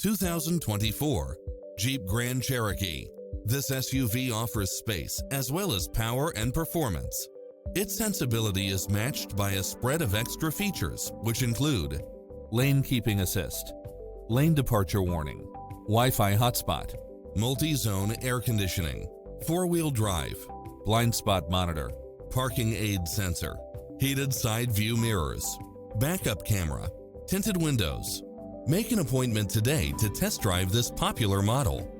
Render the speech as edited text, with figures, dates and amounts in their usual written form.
2024 Jeep Grand Cherokee. This SUV offers space as well as power and performance. Its sensibility is matched by a spread of extra features, which include lane keeping assist, lane departure warning, Wi-Fi hotspot, multi-zone air conditioning, four-wheel drive, blind spot monitor, parking aid sensor, heated side view mirrors, backup camera, tinted windows. Make an appointment today to test drive this popular model.